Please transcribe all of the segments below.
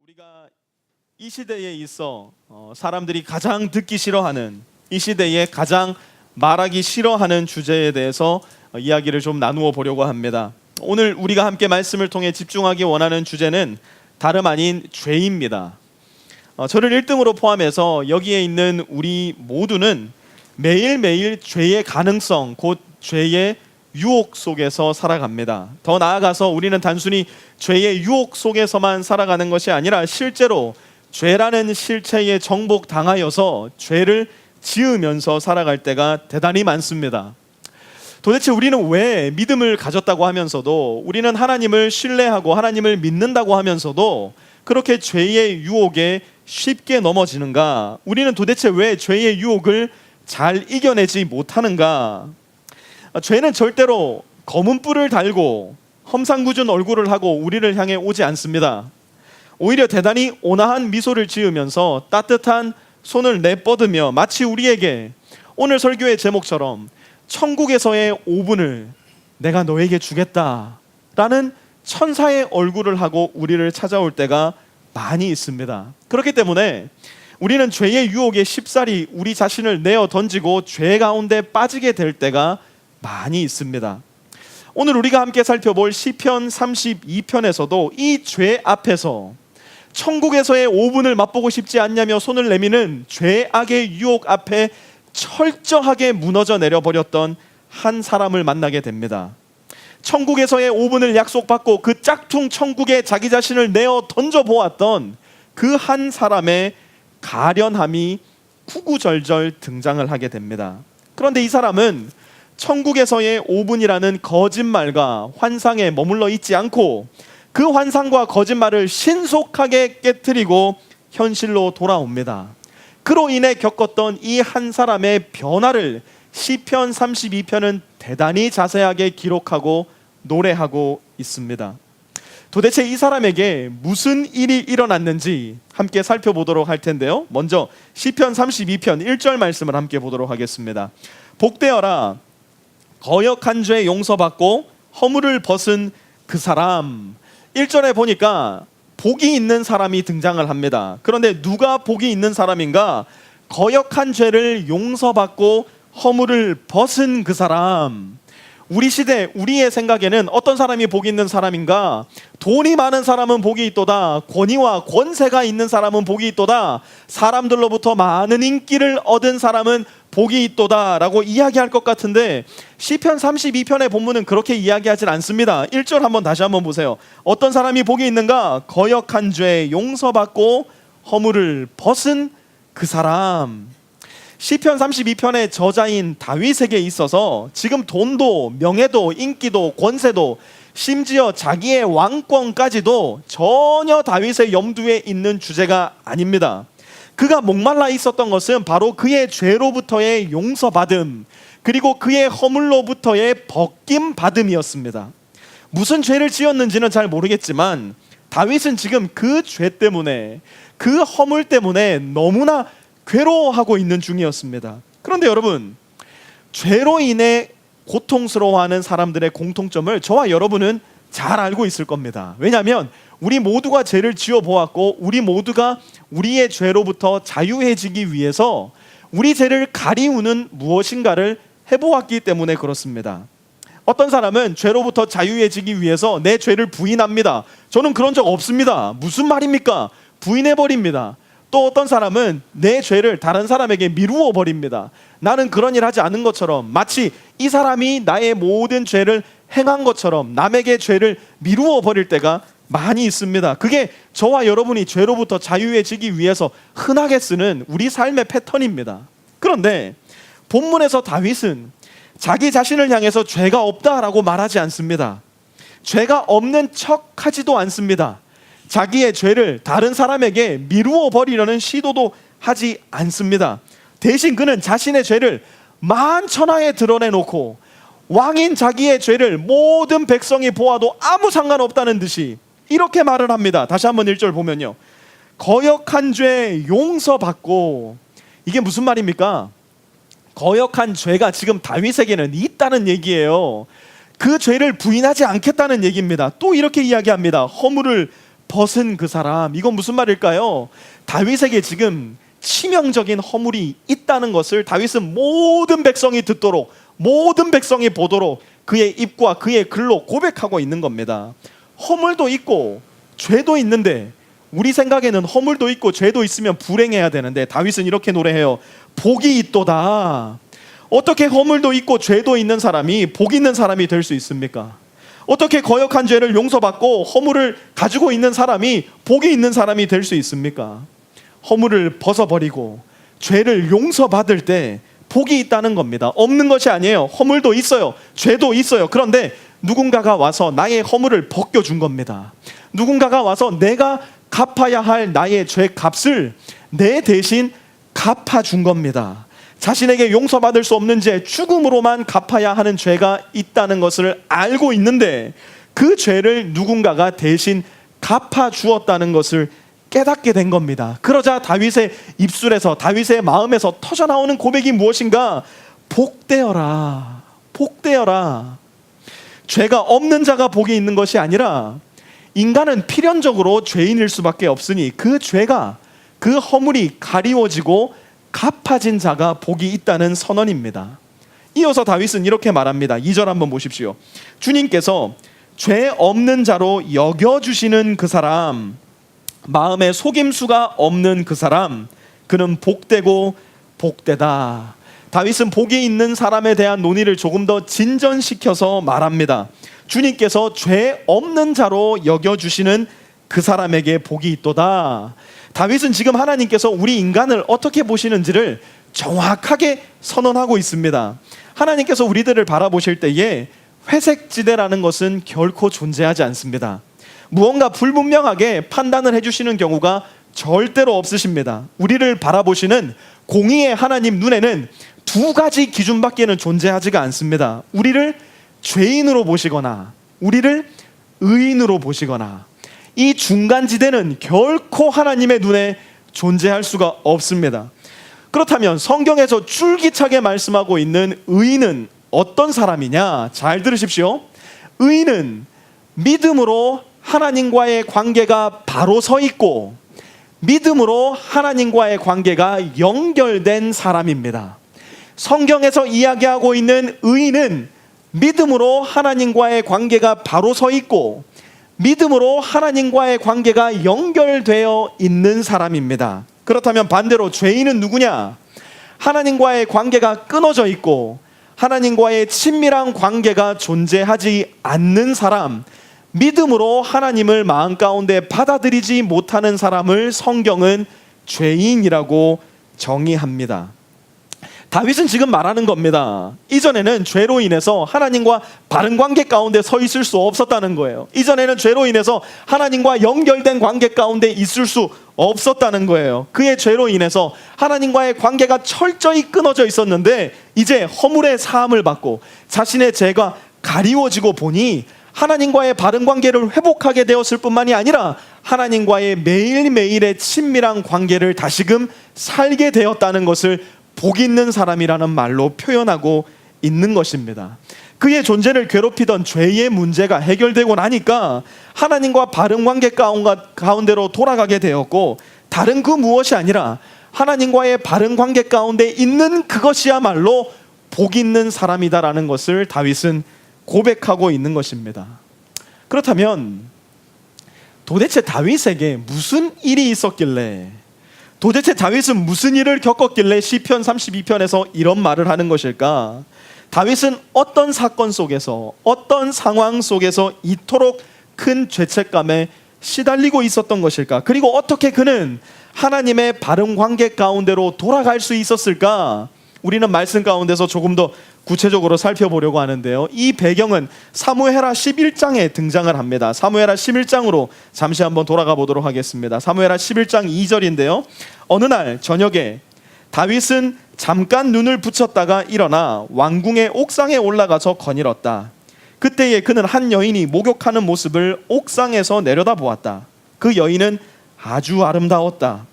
우리가 이 시대에 있어 사람들이 가장 듣기 싫어하는, 이 시대에 가장 말하기 싫어하는 주제에 대해서 이야기를 좀 나누어 보려고 합니다. 오늘 우리가 함께 말씀을 통해 집중하기 원하는 주제는 다름 아닌 죄입니다. 저를 1등으로 포함해서 여기에 있는 우리 모두는 매일매일 죄의 가능성, 곧 죄의 유혹 속에서 살아갑니다. 더 나아가서 우리는 단순히 죄의 유혹 속에서만 살아가는 것이 아니라 실제로 죄라는 실체에 정복당하여서 죄를 지으면서 살아갈 때가 대단히 많습니다. 도대체 우리는 왜 믿음을 가졌다고 하면서도, 우리는 하나님을 신뢰하고 하나님을 믿는다고 하면서도 그렇게 죄의 유혹에 쉽게 넘어지는가? 우리는 도대체 왜 죄의 유혹을 잘 이겨내지 못하는가? 죄는 절대로 검은 뿔을 달고 험상궂은 얼굴을 하고 우리를 향해 오지 않습니다. 오히려 대단히 온화한 미소를 지으면서 따뜻한 손을 내뻗으며 마치 우리에게 오늘 설교의 제목처럼 천국에서의 5분을 내가 너에게 주겠다라는 천사의 얼굴을 하고 우리를 찾아올 때가 많이 있습니다. 그렇기 때문에 우리는 죄의 유혹에 쉽사리 우리 자신을 내어 던지고 죄 가운데 빠지게 될 때가 많이 있습니다. 오늘 우리가 함께 살펴볼 시편 32편에서도 이 죄 앞에서 천국에서의 5분을 맛보고 싶지 않냐며 손을 내미는 죄악의 유혹 앞에 철저하게 무너져 내려버렸던 한 사람을 만나게 됩니다. 천국에서의 5분을 약속받고 그 짝퉁 천국에 자기 자신을 내어 던져보았던 그 한 사람의 가련함이 구구절절 등장을 하게 됩니다. 그런데 이 사람은 천국에서의 5분이라는 거짓말과 환상에 머물러 있지 않고 그 환상과 거짓말을 신속하게 깨트리고 현실로 돌아옵니다. 그로 인해 겪었던 이 한 사람의 변화를 시편 32편은 대단히 자세하게 기록하고 노래하고 있습니다. 도대체 이 사람에게 무슨 일이 일어났는지 함께 살펴보도록 할 텐데요. 먼저 시편 32편 1절 말씀을 함께 보도록 하겠습니다. 복되어라, 거역한 죄 용서받고 허물을 벗은 그 사람. 1절에 보니까 복이 있는 사람이 등장을 합니다. 그런데 누가 복이 있는 사람인가? 거역한 죄를 용서받고 허물을 벗은 그 사람. 우리 시대, 우리의 생각에는 어떤 사람이 복이 있는 사람인가? 돈이 많은 사람은 복이 있도다. 권위와 권세가 있는 사람은 복이 있도다. 사람들로부터 많은 인기를 얻은 사람은 복이 있도다 라고 이야기할 것 같은데 시편 32편의 본문은 그렇게 이야기하진 않습니다. 1절 한번 다시 한번 보세요. 어떤 사람이 복이 있는가? 거역한 죄 용서받고 허물을 벗은 그 사람. 시편 32편의 저자인 다윗에게 있어서 지금 돈도 명예도 인기도 권세도 심지어 자기의 왕권까지도 전혀 다윗의 염두에 있는 주제가 아닙니다. 그가 목말라 있었던 것은 바로 그의 죄로부터의 용서받음, 그리고 그의 허물로부터의 벗김받음이었습니다. 무슨 죄를 지었는지는 잘 모르겠지만 다윗은 지금 그 죄 때문에, 그 허물 때문에 너무나 괴로워하고 있는 중이었습니다. 그런데 여러분, 죄로 인해 고통스러워하는 사람들의 공통점을 저와 여러분은 잘 알고 있을 겁니다. 왜냐하면 우리 모두가 죄를 지어보았고 우리 모두가 우리의 죄로부터 자유해지기 위해서 우리 죄를 가리우는 무엇인가를 해보았기 때문에 그렇습니다. 어떤 사람은 죄로부터 자유해지기 위해서 내 죄를 부인합니다. 저는 그런 적 없습니다. 무슨 말입니까? 부인해버립니다. 또 어떤 사람은 내 죄를 다른 사람에게 미루어 버립니다. 나는 그런 일 하지 않은 것처럼, 마치 이 사람이 나의 모든 죄를 행한 것처럼 남에게 죄를 미루어 버릴 때가 많이 있습니다. 그게 저와 여러분이 죄로부터 자유해지기 위해서 흔하게 쓰는 우리 삶의 패턴입니다. 그런데 본문에서 다윗은 자기 자신을 향해서 죄가 없다라고 말하지 않습니다. 죄가 없는 척하지도 않습니다. 자기의 죄를 다른 사람에게 미루어 버리려는 시도도 하지 않습니다. 대신 그는 자신의 죄를 만천하에 드러내놓고 왕인 자기의 죄를 모든 백성이 보아도 아무 상관없다는 듯이 이렇게 말을 합니다. 다시 한번 1절 보면요, 거역한 죄 용서받고. 이게 무슨 말입니까? 거역한 죄가 지금 다윗에게는 있다는 얘기예요. 그 죄를 부인하지 않겠다는 얘기입니다. 또 이렇게 이야기합니다. 허물을 벗은 그 사람, 이건 무슨 말일까요? 다윗에게 지금 치명적인 허물이 있다는 것을 다윗은 모든 백성이 듣도록, 모든 백성이 보도록 그의 입과 그의 글로 고백하고 있는 겁니다. 허물도 있고 죄도 있는데, 우리 생각에는 허물도 있고 죄도 있으면 불행해야 되는데 다윗은 이렇게 노래해요. 복이 있도다. 어떻게 허물도 있고 죄도 있는 사람이 복 있는 사람이 될 수 있습니까? 어떻게 거역한 죄를 용서받고 허물을 가지고 있는 사람이 복이 있는 사람이 될 수 있습니까? 허물을 벗어버리고 죄를 용서받을 때 복이 있다는 겁니다. 없는 것이 아니에요. 허물도 있어요. 죄도 있어요. 그런데 누군가가 와서 나의 허물을 벗겨준 겁니다. 누군가가 와서 내가 갚아야 할 나의 죄 값을 내 대신 갚아준 겁니다. 자신에게 용서받을 수 없는 죄, 죽음으로만 갚아야 하는 죄가 있다는 것을 알고 있는데 그 죄를 누군가가 대신 갚아주었다는 것을 깨닫게 된 겁니다. 그러자 다윗의 입술에서, 다윗의 마음에서 터져나오는 고백이 무엇인가? 복되어라, 복되어라. 죄가 없는 자가 복이 있는 것이 아니라 인간은 필연적으로 죄인일 수밖에 없으니 그 죄가, 그 허물이 가리워지고 갚아진 자가 복이 있다는 선언입니다. 이어서 다윗은 이렇게 말합니다. 2절 한번 보십시오. 주님께서 죄 없는 자로 여겨주시는 그 사람, 마음에 속임수가 없는 그 사람, 그는 복되고 복되다. 다윗은 복이 있는 사람에 대한 논의를 조금 더 진전시켜서 말합니다. 주님께서 죄 없는 자로 여겨주시는 그 사람에게 복이 있도다. 다윗은 지금 하나님께서 우리 인간을 어떻게 보시는지를 정확하게 선언하고 있습니다. 하나님께서 우리들을 바라보실 때에 회색지대라는 것은 결코 존재하지 않습니다. 무언가 불분명하게 판단을 해주시는 경우가 절대로 없으십니다. 우리를 바라보시는 공의의 하나님 눈에는 두 가지 기준밖에는 존재하지가 않습니다. 우리를 죄인으로 보시거나 우리를 의인으로 보시거나, 이 중간지대는 결코 하나님의 눈에 존재할 수가 없습니다. 그렇다면 성경에서 줄기차게 말씀하고 있는 의인은 어떤 사람이냐? 잘 들으십시오. 의인은 믿음으로 하나님과의 관계가 바로 서 있고 믿음으로 하나님과의 관계가 연결된 사람입니다. 성경에서 이야기하고 있는 의인은 믿음으로 하나님과의 관계가 바로 서 있고 믿음으로 하나님과의 관계가 연결되어 있는 사람입니다. 그렇다면 반대로 죄인은 누구냐? 하나님과의 관계가 끊어져 있고 하나님과의 친밀한 관계가 존재하지 않는 사람, 믿음으로 하나님을 마음 가운데 받아들이지 못하는 사람을 성경은 죄인이라고 정의합니다. 다윗은 지금 말하는 겁니다. 이전에는 죄로 인해서 하나님과 바른 관계 가운데 서 있을 수 없었다는 거예요. 이전에는 죄로 인해서 하나님과 연결된 관계 가운데 있을 수 없었다는 거예요. 그의 죄로 인해서 하나님과의 관계가 철저히 끊어져 있었는데 이제 허물의 사함을 받고 자신의 죄가 가리워지고 보니 하나님과의 바른 관계를 회복하게 되었을 뿐만이 아니라 하나님과의 매일매일의 친밀한 관계를 다시금 살게 되었다는 것을 복 있는 사람이라는 말로 표현하고 있는 것입니다. 그의 존재를 괴롭히던 죄의 문제가 해결되고 나니까 하나님과 바른 관계 가운데로 돌아가게 되었고, 다른 그 무엇이 아니라 하나님과의 바른 관계 가운데 있는 그것이야말로 복 있는 사람이다라는 것을 다윗은 고백하고 있는 것입니다. 그렇다면 도대체 다윗에게 무슨 일이 있었길래, 도대체 다윗은 무슨 일을 겪었길래 시편 32편에서 이런 말을 하는 것일까? 다윗은 어떤 사건 속에서, 어떤 상황 속에서 이토록 큰 죄책감에 시달리고 있었던 것일까? 그리고 어떻게 그는 하나님의 바른 관계 가운데로 돌아갈 수 있었을까? 우리는 말씀 가운데서 조금 더 구체적으로 살펴보려고 하는데요, 이 배경은 사무엘하 11장에 등장을 합니다. 사무엘하 11장으로 잠시 한번 돌아가 보도록 하겠습니다. 사무엘하 11장 2절인데요 어느 날 저녁에 다윗은 잠깐 눈을 붙였다가 일어나 왕궁의 옥상에 올라가서 거닐었다. 그때에 그는 한 여인이 목욕하는 모습을 옥상에서 내려다보았다. 그 여인은 아주 아름다웠다.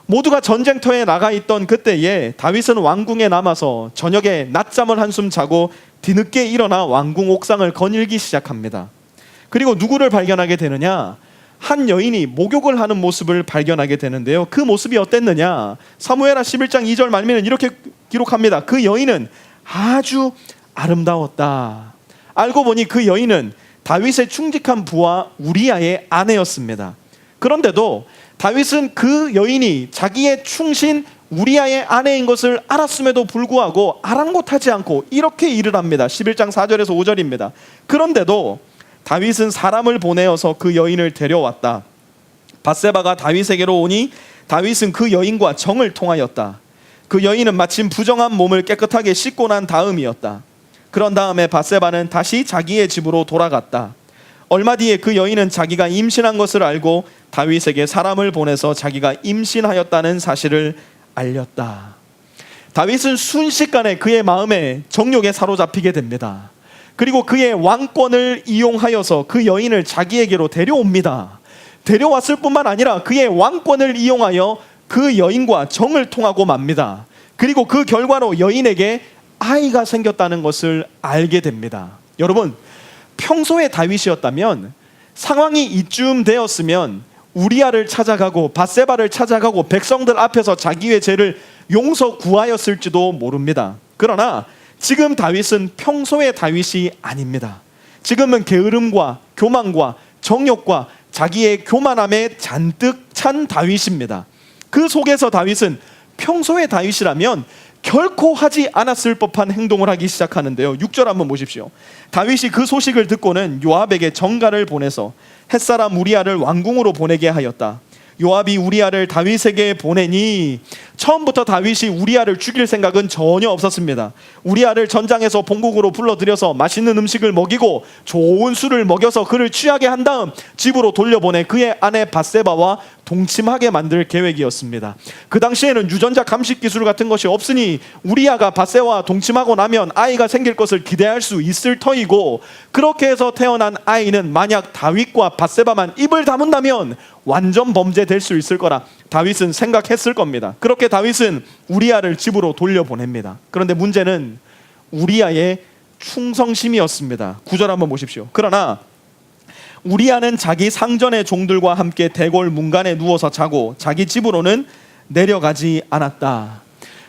모두가 전쟁터에 나가 있던 그때에 다윗은 왕궁에 남아서 저녁에 낮잠을 한숨 자고 뒤늦게 일어나 왕궁 옥상을 거닐기 시작합니다. 그리고 누구를 발견하게 되느냐? 한 여인이 목욕을 하는 모습을 발견하게 되는데요. 그 모습이 어땠느냐? 사무엘하 11장 2절 말미는 이렇게 기록합니다. 그 여인은 아주 아름다웠다. 알고 보니 그 여인은 다윗의 충직한 부하 우리아의 아내였습니다. 그런데도 다윗은 그 여인이 자기의 충신 우리아의 아내인 것을 알았음에도 불구하고 아랑곳하지 않고 이렇게 일을 합니다. 11장 4절에서 5절입니다. 그런데도 다윗은 사람을 보내어서 그 여인을 데려왔다. 밧세바가 다윗에게로 오니 다윗은 그 여인과 정을 통하였다. 그 여인은 마침 부정한 몸을 깨끗하게 씻고 난 다음이었다. 그런 다음에 밧세바는 다시 자기의 집으로 돌아갔다. 얼마 뒤에 그 여인은 자기가 임신한 것을 알고 다윗에게 사람을 보내서 자기가 임신하였다는 사실을 알렸다. 다윗은 순식간에 그의 마음에 정욕에 사로잡히게 됩니다. 그리고 그의 왕권을 이용하여서 그 여인을 자기에게로 데려옵니다. 데려왔을 뿐만 아니라 그의 왕권을 이용하여 그 여인과 정을 통하고 맙니다. 그리고 그 결과로 여인에게 아이가 생겼다는 것을 알게 됩니다. 여러분, 평소에 다윗이었다면 상황이 이쯤 되었으면 우리아를 찾아가고 밧세바를 찾아가고 백성들 앞에서 자기의 죄를 용서 구하였을지도 모릅니다. 그러나 지금 다윗은 평소의 다윗이 아닙니다. 지금은 게으름과 교만과 정욕과 자기의 교만함에 잔뜩 찬 다윗입니다. 그 속에서 다윗은 평소의 다윗이라면 결코 하지 않았을 법한 행동을 하기 시작하는데요. 6절 한번 보십시오. 다윗이 그 소식을 듣고는 요압에게 전가를 보내서 햇사람 우리아를 왕궁으로 보내게 하였다. 요압이 우리아를 다윗에게 보내니 처음부터 다윗이 우리아를 죽일 생각은 전혀 없었습니다. 우리아를 전장에서 본국으로 불러들여서 맛있는 음식을 먹이고 좋은 술을 먹여서 그를 취하게 한 다음 집으로 돌려보내 그의 아내 밧세바와 동침하게 만들 계획이었습니다. 그 당시에는 유전자 감식 기술 같은 것이 없으니 우리아가 밧세바와 동침하고 나면 아이가 생길 것을 기대할 수 있을 터이고, 그렇게 해서 태어난 아이는 만약 다윗과 밧세바만 입을 다문다면 완전 범죄될 수 있을 거라 다윗은 생각했을 겁니다. 그렇게 다윗은 우리아를 집으로 돌려보냅니다. 그런데 문제는 우리아의 충성심이었습니다. 9절 한번 보십시오. 그러나 우리아는 자기 상전의 종들과 함께 대궐 문간에 누워서 자고 자기 집으로는 내려가지 않았다.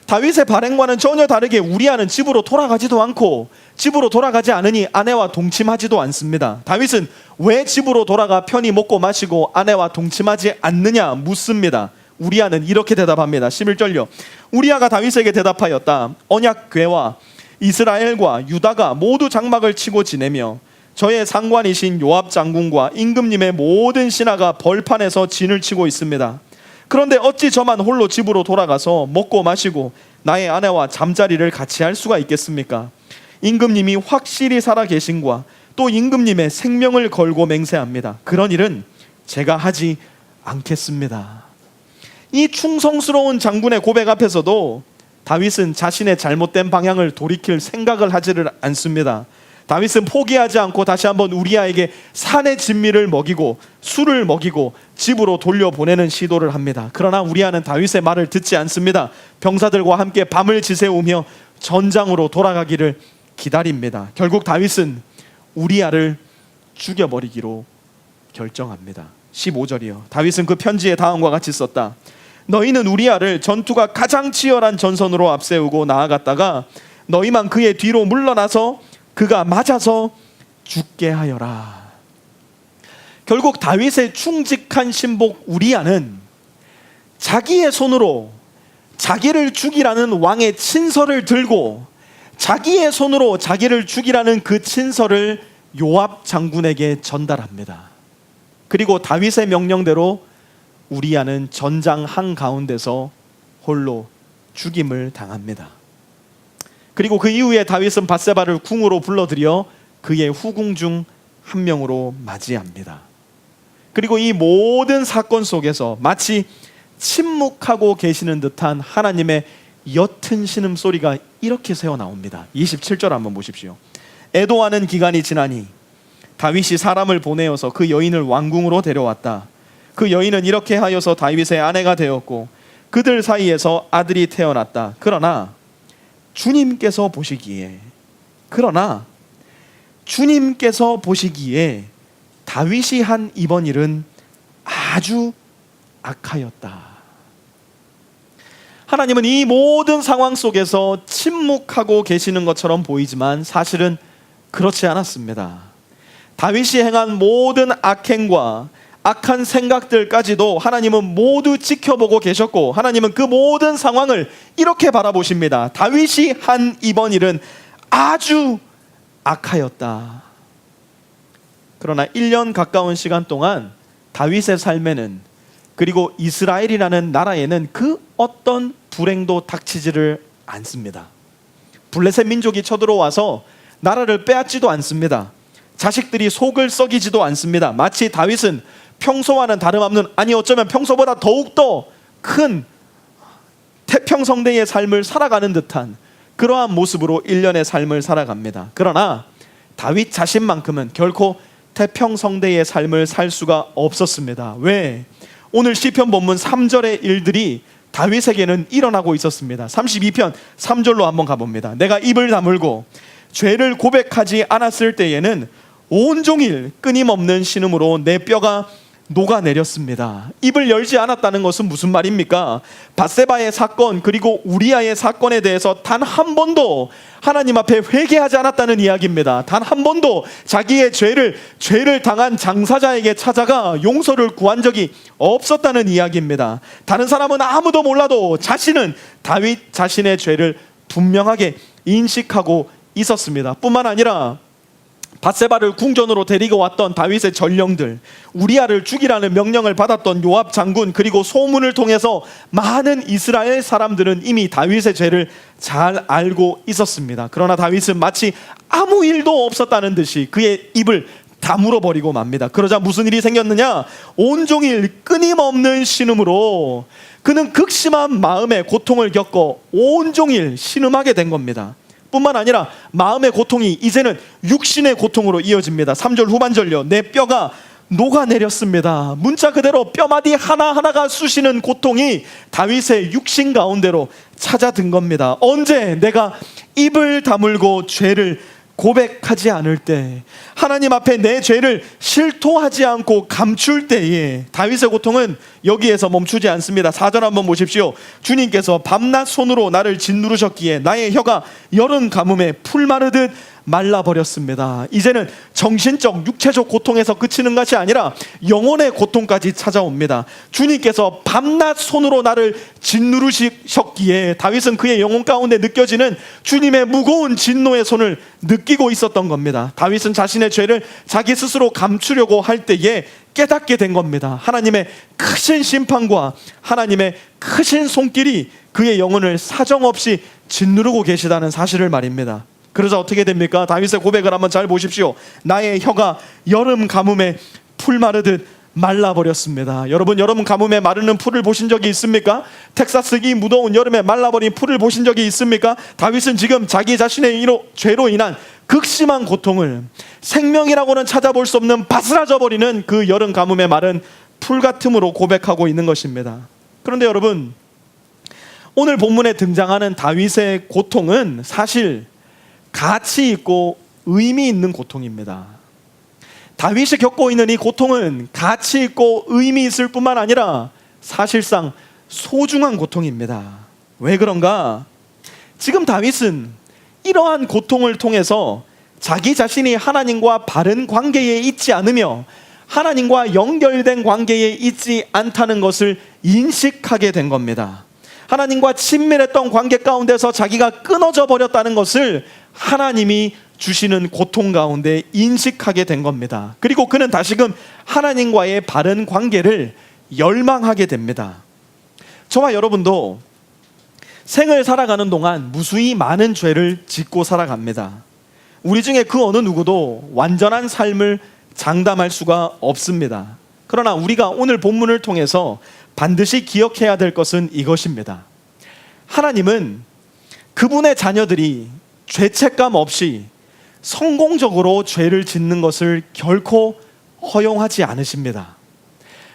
다윗의 발행과는 전혀 다르게 우리아는 집으로 돌아가지도 않고 집으로 돌아가지 않으니 아내와 동침하지도 않습니다. 다윗은 왜 집으로 돌아가 편히 먹고 마시고 아내와 동침하지 않느냐 묻습니다. 우리아는 이렇게 대답합니다. 11절요. 우리아가 다윗에게 대답하였다. 언약궤와 이스라엘과 유다가 모두 장막을 치고 지내며 저의 상관이신 요압 장군과 임금님의 모든 신하가 벌판에서 진을 치고 있습니다. 그런데 어찌 저만 홀로 집으로 돌아가서 먹고 마시고 나의 아내와 잠자리를 같이 할 수가 있겠습니까? 임금님이 확실히 살아 계신과 또 임금님의 생명을 걸고 맹세합니다. 그런 일은 제가 하지 않겠습니다. 이 충성스러운 장군의 고백 앞에서도 다윗은 자신의 잘못된 방향을 돌이킬 생각을 하지를 않습니다. 다윗은 포기하지 않고 다시 한번 우리아에게 산의 진미를 먹이고 술을 먹이고 집으로 돌려보내는 시도를 합니다. 그러나 우리아는 다윗의 말을 듣지 않습니다. 병사들과 함께 밤을 지새우며 전장으로 돌아가기를 기다립니다. 결국 다윗은 우리아를 죽여버리기로 결정합니다. 15절이요. 다윗은 그 편지에 다음과 같이 썼다. 너희는 우리아를 전투가 가장 치열한 전선으로 앞세우고 나아갔다가 너희만 그의 뒤로 물러나서 그가 맞아서 죽게 하여라. 결국 다윗의 충직한 신복 우리아는 자기의 손으로 자기를 죽이라는 왕의 친서를 들고 자기의 손으로 자기를 죽이라는 그 친서를 요압 장군에게 전달합니다. 그리고 다윗의 명령대로 우리아는 전장 한가운데서 홀로 죽임을 당합니다. 그리고 그 이후에 다윗은 밧세바를 궁으로 불러들여 그의 후궁 중 한 명으로 맞이합니다. 그리고 이 모든 사건 속에서 마치 침묵하고 계시는 듯한 하나님의 옅은 신음소리가 이렇게 새어나옵니다. 27절 한번 보십시오. 애도하는 기간이 지나니 다윗이 사람을 보내어서 그 여인을 왕궁으로 데려왔다. 그 여인은 이렇게 하여서 다윗의 아내가 되었고 그들 사이에서 아들이 태어났다. 그러나 주님께서 보시기에 다윗이 한 이번 일은 아주 악하였다. 하나님은 이 모든 상황 속에서 침묵하고 계시는 것처럼 보이지만 사실은 그렇지 않았습니다. 다윗이 행한 모든 악행과 악한 생각들까지도 하나님은 모두 지켜보고 계셨고, 하나님은 그 모든 상황을 이렇게 바라보십니다. 다윗이 한 이번 일은 아주 악하였다. 그러나 1년 가까운 시간 동안 다윗의 삶에는, 그리고 이스라엘이라는 나라에는 그 어떤 불행도 닥치지를 않습니다. 블레셋 민족이 쳐들어와서 나라를 빼앗지도 않습니다. 자식들이 속을 썩이지도 않습니다. 마치 다윗은 평소와는 다름없는, 아니 어쩌면 평소보다 더욱더 큰 태평성대의 삶을 살아가는 듯한 그러한 모습으로 1년의 삶을 살아갑니다. 그러나 다윗 자신만큼은 결코 태평성대의 삶을 살 수가 없었습니다. 왜? 오늘 시편 본문 3절의 일들이 다윗에게는 일어나고 있었습니다. 32편 3절로 한번 가봅니다. 내가 입을 다물고 죄를 고백하지 않았을 때에는 온종일 끊임없는 신음으로 내 뼈가 녹아내렸습니다. 입을 열지 않았다는 것은 무슨 말입니까? 밧세바의 사건, 그리고 우리아의 사건에 대해서 단 한 번도 하나님 앞에 회개하지 않았다는 이야기입니다. 단 한 번도 자기의 죄를 당한 장사자에게 찾아가 용서를 구한 적이 없었다는 이야기입니다. 다른 사람은 아무도 몰라도 자신은 다윗 자신의 죄를 분명하게 인식하고 있었습니다. 뿐만 아니라 밧세바를 궁전으로 데리고 왔던 다윗의 전령들, 우리아를 죽이라는 명령을 받았던 요압 장군, 그리고 소문을 통해서 많은 이스라엘 사람들은 이미 다윗의 죄를 잘 알고 있었습니다. 그러나 다윗은 마치 아무 일도 없었다는 듯이 그의 입을 다물어 버리고 맙니다. 그러자 무슨 일이 생겼느냐? 온종일 끊임없는 신음으로 그는 극심한 마음의 고통을 겪어 온종일 신음하게 된 겁니다. 뿐만 아니라 마음의 고통이 이제는 육신의 고통으로 이어집니다. 3절 후반절요. 내 뼈가 녹아내렸습니다. 문자 그대로 뼈마디 하나하나가 쑤시는 고통이 다윗의 육신 가운데로 찾아든 겁니다. 언제? 내가 입을 다물고 죄를 고백하지 않을 때, 하나님 앞에 내 죄를 실토하지 않고 감출 때에 다윗의 고통은 여기에서 멈추지 않습니다. 4절 한번 보십시오. 주님께서 밤낮 손으로 나를 짓누르셨기에 나의 혀가 여름 가뭄에 풀 마르듯 말라버렸습니다. 이제는 정신적, 육체적 고통에서 그치는 것이 아니라 영혼의 고통까지 찾아옵니다. 주님께서 밤낮 손으로 나를 짓누르셨기에 다윗은 그의 영혼 가운데 느껴지는 주님의 무거운 진노의 손을 느끼고 있었던 겁니다. 다윗은 자신의 죄를 자기 스스로 감추려고 할 때에 깨닫게 된 겁니다. 하나님의 크신 심판과 하나님의 크신 손길이 그의 영혼을 사정없이 짓누르고 계시다는 사실을 말입니다. 그러자 어떻게 됩니까? 다윗의 고백을 한번 잘 보십시오. 나의 혀가 여름 가뭄에 풀 마르듯 말라버렸습니다. 여러분, 여름 가뭄에 마르는 풀을 보신 적이 있습니까? 텍사스 이 무더운 여름에 말라버린 풀을 보신 적이 있습니까? 다윗은 지금 자기 자신의 죄로 인한 극심한 고통을 생명이라고는 찾아볼 수 없는 바스라져 버리는 그 여름 가뭄에 마른 풀 같음으로 고백하고 있는 것입니다. 그런데 여러분, 오늘 본문에 등장하는 다윗의 고통은 사실 가치 있고 의미 있는 고통입니다. 다윗이 겪고 있는 이 고통은 가치 있고 의미 있을 뿐만 아니라 사실상 소중한 고통입니다. 왜 그런가? 지금 다윗은 이러한 고통을 통해서 자기 자신이 하나님과 바른 관계에 있지 않으며 하나님과 연결된 관계에 있지 않다는 것을 인식하게 된 겁니다. 하나님과 친밀했던 관계 가운데서 자기가 끊어져 버렸다는 것을 하나님이 주시는 고통 가운데 인식하게 된 겁니다. 그리고 그는 다시금 하나님과의 바른 관계를 열망하게 됩니다. 저와 여러분도 생을 살아가는 동안 무수히 많은 죄를 짓고 살아갑니다. 우리 중에 그 어느 누구도 완전한 삶을 장담할 수가 없습니다. 그러나 우리가 오늘 본문을 통해서 반드시 기억해야 될 것은 이것입니다. 하나님은 그분의 자녀들이 죄책감 없이 성공적으로 죄를 짓는 것을 결코 허용하지 않으십니다.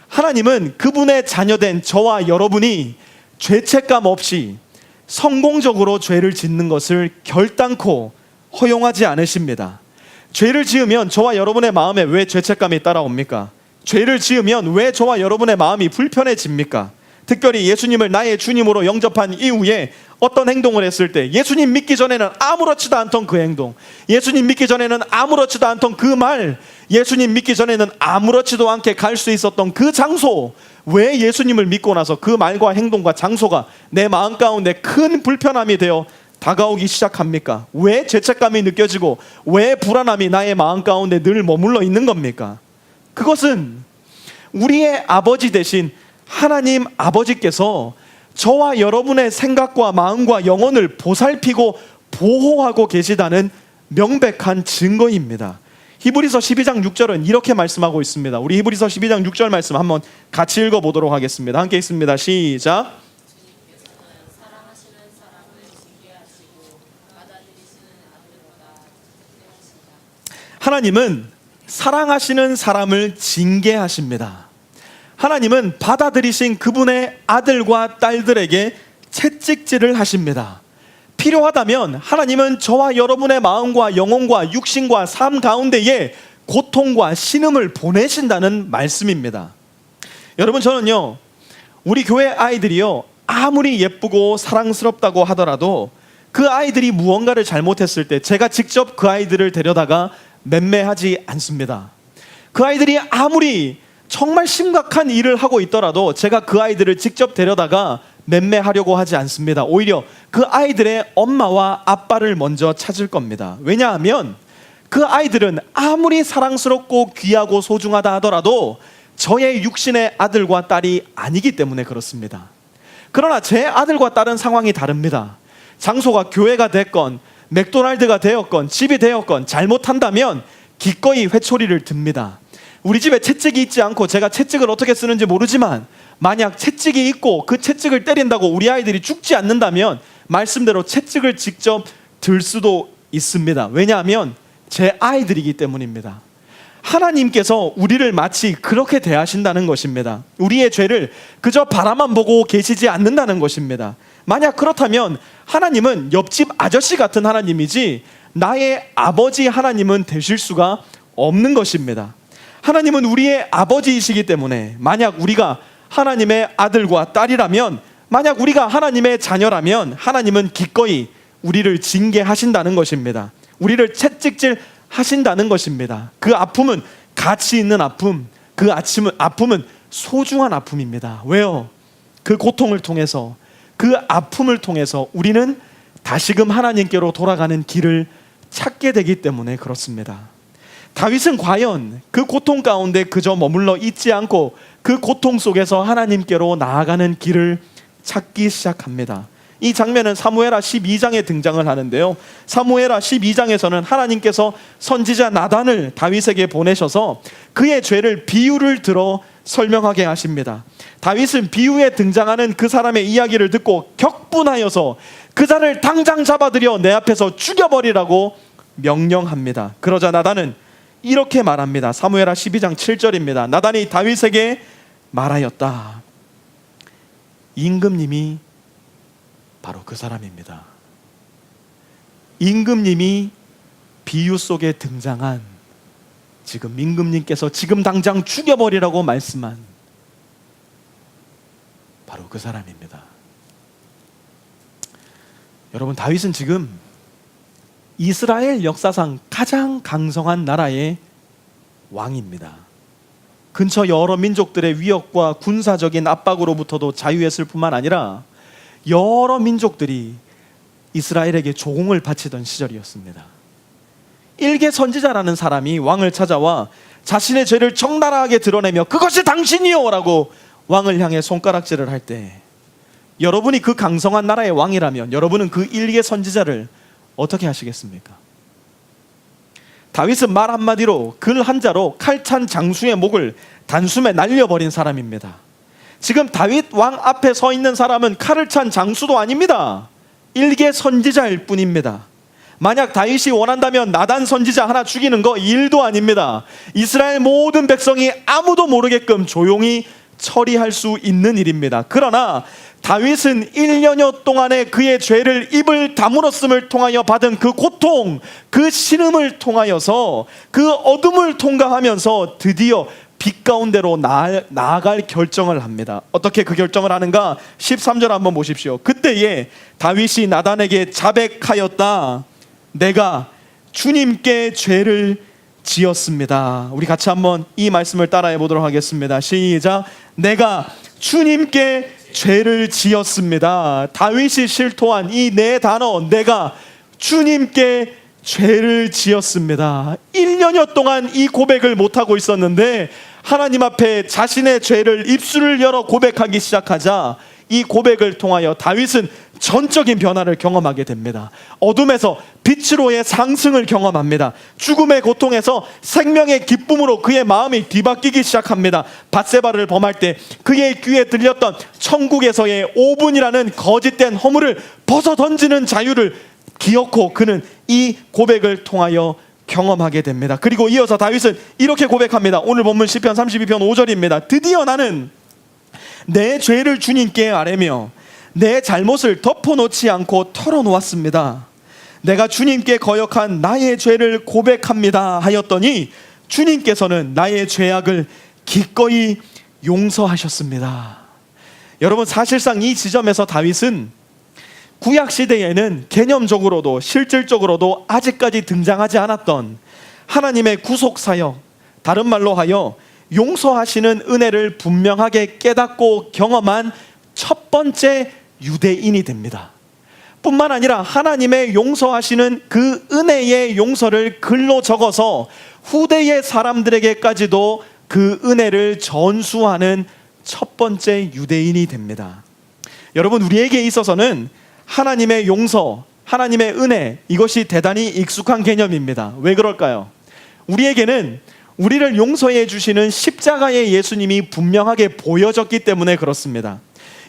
하나님은 그분의 자녀된 저와 여러분이 죄책감 없이 성공적으로 죄를 짓는 것을 결단코 허용하지 않으십니다. 죄를 지으면 저와 여러분의 마음에 왜 죄책감이 따라옵니까? 죄를 지으면 왜 저와 여러분의 마음이 불편해집니까? 특별히 예수님을 나의 주님으로 영접한 이후에 어떤 행동을 했을 때, 예수님 믿기 전에는 아무렇지도 않던 그 행동, 예수님 믿기 전에는 아무렇지도 않던 그 말, 예수님 믿기 전에는 아무렇지도 않게 갈 수 있었던 그 장소, 왜 예수님을 믿고 나서 그 말과 행동과 장소가 내 마음 가운데 큰 불편함이 되어 다가오기 시작합니까? 왜 죄책감이 느껴지고 왜 불안함이 나의 마음 가운데 늘 머물러 있는 겁니까? 그것은 우리의 아버지 되신 하나님 아버지께서 저와 여러분의 생각과 마음과 영혼을 보살피고 보호하고 계시다는 명백한 증거입니다. 히브리서 12장 6절은 이렇게 말씀하고 있습니다. 우리 히브리서 12장 6절 말씀 한번 같이 읽어보도록 하겠습니다. 함께 읽습니다. 시작. 하나님은 사랑하시는 사람을 징계하십니다. 하나님은 받아들이신 그분의 아들과 딸들에게 채찍질을 하십니다. 필요하다면 하나님은 저와 여러분의 마음과 영혼과 육신과 삶 가운데에 고통과 신음을 보내신다는 말씀입니다. 여러분, 저는요, 우리 교회 아이들이요, 아무리 예쁘고 사랑스럽다고 하더라도 그 아이들이 무언가를 잘못했을 때 제가 직접 그 아이들을 데려다가 맴매하지 않습니다. 그 아이들이 아무리 정말 심각한 일을 하고 있더라도 제가 그 아이들을 직접 데려다가 맴매하려고 하지 않습니다. 오히려 그 아이들의 엄마와 아빠를 먼저 찾을 겁니다. 왜냐하면 그 아이들은 아무리 사랑스럽고 귀하고 소중하다 하더라도 저의 육신의 아들과 딸이 아니기 때문에 그렇습니다. 그러나 제 아들과 딸은 상황이 다릅니다. 장소가 교회가 됐건 맥도날드가 되었건 집이 되었건 잘못한다면 기꺼이 회초리를 듭니다. 우리 집에 채찍이 있지 않고 제가 채찍을 어떻게 쓰는지 모르지만 만약 채찍이 있고 그 채찍을 때린다고 우리 아이들이 죽지 않는다면 말씀대로 채찍을 직접 들 수도 있습니다. 왜냐하면 제 아이들이기 때문입니다. 하나님께서 우리를 마치 그렇게 대하신다는 것입니다. 우리의 죄를 그저 바라만 보고 계시지 않는다는 것입니다. 만약 그렇다면 하나님은 옆집 아저씨 같은 하나님이지 나의 아버지 하나님은 되실 수가 없는 것입니다. 하나님은 우리의 아버지이시기 때문에 만약 우리가 하나님의 아들과 딸이라면, 만약 우리가 하나님의 자녀라면 하나님은 기꺼이 우리를 징계하신다는 것입니다. 우리를 채찍질 하신다는 것입니다. 그 아픔은 가치 있는 아픔, 그 아픔은 소중한 아픔입니다. 왜요? 그 고통을 통해서, 그 아픔을 통해서 우리는 다시금 하나님께로 돌아가는 길을 찾게 되기 때문에 그렇습니다. 다윗은 과연 그 고통 가운데 그저 머물러 있지 않고 그 고통 속에서 하나님께로 나아가는 길을 찾기 시작합니다. 이 장면은 사무엘하 12장에 등장을 하는데요, 사무엘하 12장에서는 하나님께서 선지자 나단을 다윗에게 보내셔서 그의 죄를 비유를 들어 설명하게 하십니다. 다윗은 비유에 등장하는 그 사람의 이야기를 듣고 격분하여서 그 자를 당장 잡아들여 내 앞에서 죽여버리라고 명령합니다. 그러자 나단은 이렇게 말합니다. 사무엘하 12장 7절입니다. 나단이 다윗에게 말하였다. 임금님이 바로 그 사람입니다. 임금님이 비유 속에 등장한, 지금 임금님께서 지금 당장 죽여버리라고 말씀한 바로 그 사람입니다. 여러분, 다윗은 지금 이스라엘 역사상 가장 강성한 나라의 왕입니다. 근처 여러 민족들의 위협과 군사적인 압박으로부터도 자유했을 뿐만 아니라 여러 민족들이 이스라엘에게 조공을 바치던 시절이었습니다. 일개 선지자라는 사람이 왕을 찾아와 자신의 죄를 적나라하게 드러내며 그것이 당신이요 라고 왕을 향해 손가락질을 할 때, 여러분이 그 강성한 나라의 왕이라면 여러분은 그 일개 선지자를 어떻게 하시겠습니까? 다윗은 말 한마디로, 글 한자로 칼찬 장수의 목을 단숨에 날려버린 사람입니다. 지금 다윗 왕 앞에 서 있는 사람은 칼을 찬 장수도 아닙니다. 일개 선지자일 뿐입니다. 만약 다윗이 원한다면 나단 선지자 하나 죽이는 거 일도 아닙니다. 이스라엘 모든 백성이 아무도 모르게끔 조용히 처리할 수 있는 일입니다. 그러나 다윗은 1년여 동안의 그의 죄를 입을 다물었음을 통하여 받은 그 고통, 그 신음을 통하여서 그 어둠을 통과하면서 드디어 빛 가운데로 나아갈 결정을 합니다. 어떻게 그 결정을 하는가? 13절 한번 보십시오. 그때에 다윗이 나단에게 자백하였다. 내가 주님께 죄를 지었습니다. 우리 같이 한번 이 말씀을 따라해 보도록 하겠습니다. 시작. 내가 주님께 죄를 지었습니다. 다윗이 실토한 이 네 단어, 내가 주님께 죄를 지었습니다. 1년여 동안 이 고백을 못하고 있었는데 하나님 앞에 자신의 죄를 입술을 열어 고백하기 시작하자 이 고백을 통하여 다윗은 전적인 변화를 경험하게 됩니다. 어둠에서 빛으로의 상승을 경험합니다. 죽음의 고통에서 생명의 기쁨으로 그의 마음이 뒤바뀌기 시작합니다. 밧세바를 범할 때 그의 귀에 들렸던 천국에서의 5분이라는 거짓된 허물을 벗어 던지는 자유를 기억고 그는 이 고백을 통하여 경험하게 됩니다. 그리고 이어서 다윗은 이렇게 고백합니다. 오늘 본문 시편 32편 5절입니다. 드디어 나는 내 죄를 주님께 아뢰며 내 잘못을 덮어놓지 않고 털어놓았습니다. 내가 주님께 거역한 나의 죄를 고백합니다 하였더니 주님께서는 나의 죄악을 기꺼이 용서하셨습니다. 여러분, 사실상 이 지점에서 다윗은 구약 시대에는 개념적으로도 실질적으로도 아직까지 등장하지 않았던 하나님의 구속 사역, 다른 말로 하여 용서하시는 은혜를 분명하게 깨닫고 경험한 첫 번째 유대인이 됩니다. 뿐만 아니라 하나님의 용서하시는 그 은혜의 용서를 글로 적어서 후대의 사람들에게까지도 그 은혜를 전수하는 첫 번째 유대인이 됩니다. 여러분, 우리에게 있어서는 하나님의 용서, 하나님의 은혜, 이것이 대단히 익숙한 개념입니다. 왜 그럴까요? 우리에게는 우리를 용서해 주시는 십자가의 예수님이 분명하게 보여졌기 때문에 그렇습니다.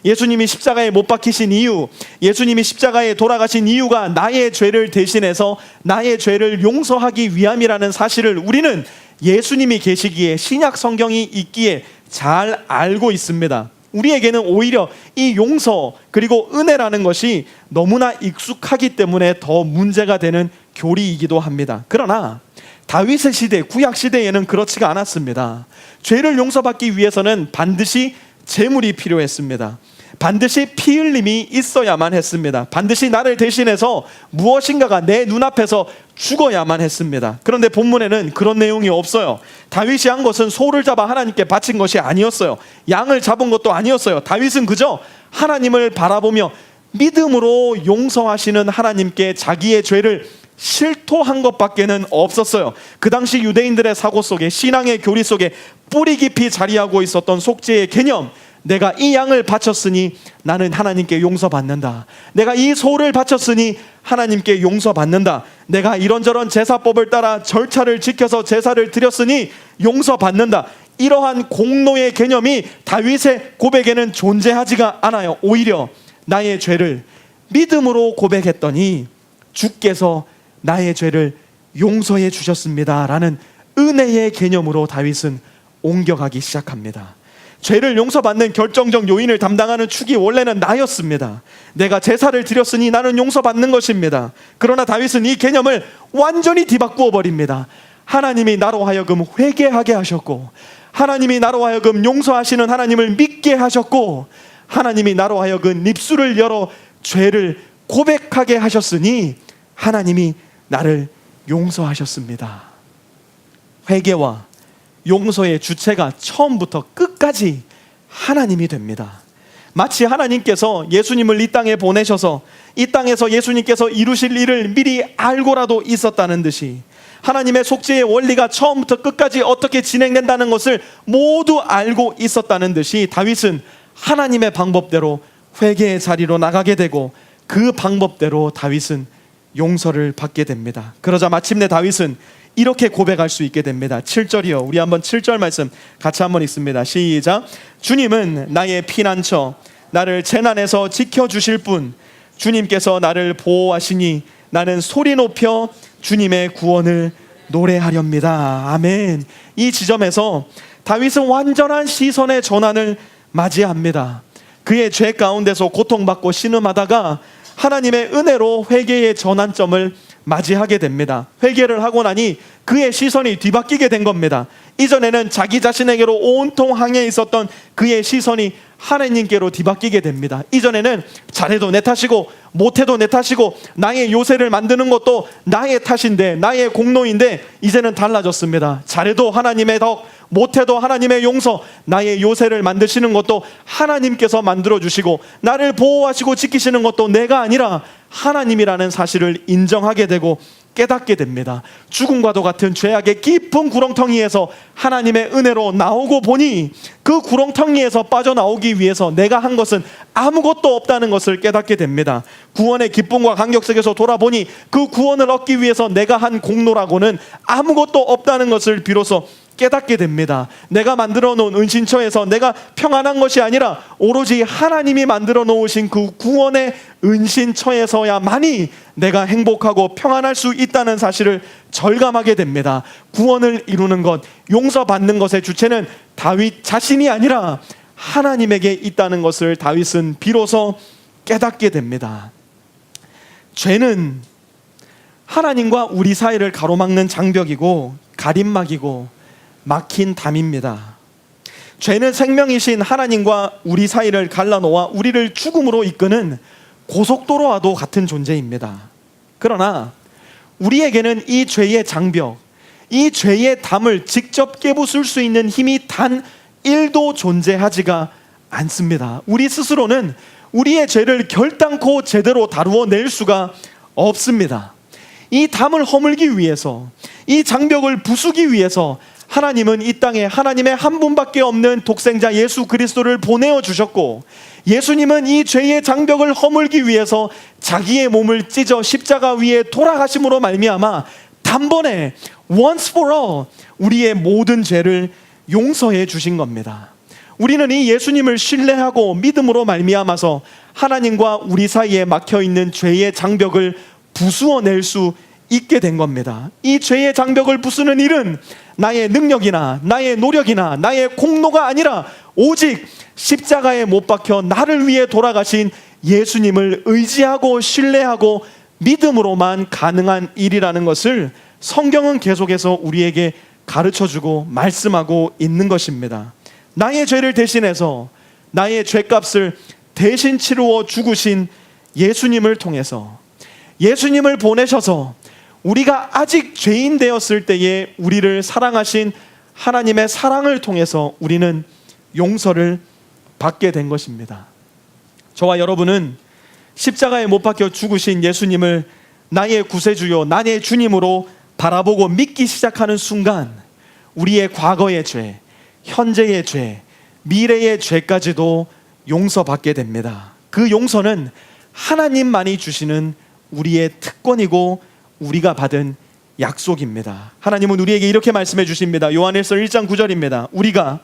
예수님이 십자가에 못 박히신 이유, 예수님이 십자가에 돌아가신 이유가 나의 죄를 대신해서 나의 죄를 용서하기 위함이라는 사실을 우리는 예수님이 계시기에, 신약 성경이 있기에 잘 알고 있습니다. 우리에게는 오히려 이 용서 그리고 은혜라는 것이 너무나 익숙하기 때문에 더 문제가 되는 교리이기도 합니다. 그러나 다윗의 시대, 구약 시대에는 그렇지가 않았습니다. 죄를 용서받기 위해서는 반드시 제물이 필요했습니다. 반드시 피 흘림이 있어야만 했습니다. 반드시 나를 대신해서 무엇인가가 내 눈앞에서 죽어야만 했습니다. 그런데 본문에는 그런 내용이 없어요. 다윗이 한 것은 소를 잡아 하나님께 바친 것이 아니었어요. 양을 잡은 것도 아니었어요. 다윗은 그저 하나님을 바라보며 믿음으로 용서하시는 하나님께 자기의 죄를 실토한 것밖에는 없었어요. 그 당시 유대인들의 사고 속에, 신앙의 교리 속에 뿌리 깊이 자리하고 있었던 속죄의 개념, 내가 이 양을 바쳤으니 나는 하나님께 용서받는다. 내가 이 소를 바쳤으니 하나님께 용서받는다. 내가 이런저런 제사법을 따라 절차를 지켜서 제사를 드렸으니 용서받는다. 이러한 공로의 개념이 다윗의 고백에는 존재하지가 않아요. 오히려 나의 죄를 믿음으로 고백했더니 주께서 나의 죄를 용서해 주셨습니다 라는 은혜의 개념으로 다윗은 옮겨가기 시작합니다. 죄를 용서받는 결정적 요인을 담당하는 축이 원래는 나였습니다. 내가 제사를 드렸으니 나는 용서받는 것입니다. 그러나 다윗은 이 개념을 완전히 뒤바꾸어 버립니다. 하나님이 나로 하여금 회개하게 하셨고, 하나님이 나로 하여금 용서하시는 하나님을 믿게 하셨고, 하나님이 나로 하여금 입술을 열어 죄를 고백하게 하셨으니 하나님이 나를 용서하셨습니다. 회개와 용서의 주체가 처음부터 끝까지 하나님이 됩니다. 마치 하나님께서 예수님을 이 땅에 보내셔서 이 땅에서 예수님께서 이루실 일을 미리 알고라도 있었다는 듯이, 하나님의 속죄의 원리가 처음부터 끝까지 어떻게 진행된다는 것을 모두 알고 있었다는 듯이 다윗은 하나님의 방법대로 회개의 자리로 나가게 되고, 그 방법대로 다윗은 용서를 받게 됩니다. 그러자 마침내 다윗은 이렇게 고백할 수 있게 됩니다. 7절이요. 우리 한번 7절 말씀 같이 한번 읽습니다. 시작. 주님은 나의 피난처, 나를 재난에서 지켜주실 분, 주님께서 나를 보호하시니 나는 소리 높여 주님의 구원을 노래하렵니다. 아멘. 이 지점에서 다윗은 완전한 시선의 전환을 맞이합니다. 그의 죄 가운데서 고통받고 신음하다가 하나님의 은혜로 회개의 전환점을 맞이하게 됩니다. 회개를 하고 나니 그의 시선이 뒤바뀌게 된 겁니다. 이전에는 자기 자신에게로 온통 향해 있었던 그의 시선이 하나님께로 뒤바뀌게 됩니다. 이전에는 잘해도 내 탓이고 못해도 내 탓이고 나의 요새를 만드는 것도 나의 탓인데, 나의 공로인데, 이제는 달라졌습니다. 잘해도 하나님의 덕, 못해도 하나님의 용서, 나의 요새를 만드시는 것도 하나님께서 만들어주시고 나를 보호하시고 지키시는 것도 내가 아니라 하나님이라는 사실을 인정하게 되고 깨닫게 됩니다. 죽음과도 같은 죄악의 깊은 구렁텅이에서 하나님의 은혜로 나오고 보니 그 구렁텅이에서 빠져나오기 위해서 내가 한 것은 아무것도 없다는 것을 깨닫게 됩니다. 구원의 기쁨과 감격 속에서 돌아보니 그 구원을 얻기 위해서 내가 한 공로라고는 아무것도 없다는 것을 비로소 깨닫게 됩니다. 내가 만들어 놓은 은신처에서 내가 평안한 것이 아니라 오로지 하나님이 만들어 놓으신 그 구원의 은신처에서야만이 내가 행복하고 평안할 수 있다는 사실을 절감하게 됩니다. 구원을 이루는 것, 용서받는 것의 주체는 다윗 자신이 아니라 하나님에게 있다는 것을 다윗은 비로소 깨닫게 됩니다. 죄는 하나님과 우리 사이를 가로막는 장벽이고 가림막이고 막힌 담입니다. 죄는 생명이신 하나님과 우리 사이를 갈라놓아 우리를 죽음으로 이끄는 고속도로와도 같은 존재입니다. 그러나 우리에게는 이 죄의 장벽, 이 죄의 담을 직접 깨부술 수 있는 힘이 단 1도 존재하지가 않습니다. 우리 스스로는 우리의 죄를 결단코 제대로 다루어 낼 수가 없습니다. 이 담을 허물기 위해서, 이 장벽을 부수기 위해서 하나님은 이 땅에 하나님의 한 분밖에 없는 독생자 예수 그리스도를 보내어 주셨고, 예수님은 이 죄의 장벽을 허물기 위해서 자기의 몸을 찢어 십자가 위에 돌아가심으로 말미암아 단번에 once for all 우리의 모든 죄를 용서해 주신 겁니다. 우리는 이 예수님을 신뢰하고 믿음으로 말미암아서 하나님과 우리 사이에 막혀있는 죄의 장벽을 부수어낼 수 있게 된 겁니다. 이 죄의 장벽을 부수는 일은 나의 능력이나 나의 노력이나 나의 공로가 아니라 오직 십자가에 못 박혀 나를 위해 돌아가신 예수님을 의지하고 신뢰하고 믿음으로만 가능한 일이라는 것을 성경은 계속해서 우리에게 가르쳐주고 말씀하고 있는 것입니다. 나의 죄를 대신해서 나의 죄값을 대신 치루어 죽으신 예수님을 통해서, 예수님을 보내셔서 우리가 아직 죄인 되었을 때에 우리를 사랑하신 하나님의 사랑을 통해서 우리는 용서를 받게 된 것입니다. 저와 여러분은 십자가에 못 박혀 죽으신 예수님을 나의 구세주요, 나의 주님으로 바라보고 믿기 시작하는 순간 우리의 과거의 죄, 현재의 죄, 미래의 죄까지도 용서받게 됩니다. 그 용서는 하나님만이 주시는 우리의 특권이고 우리가 받은 약속입니다. 하나님은 우리에게 이렇게 말씀해 주십니다. 요한일서 1장 9절입니다. 우리가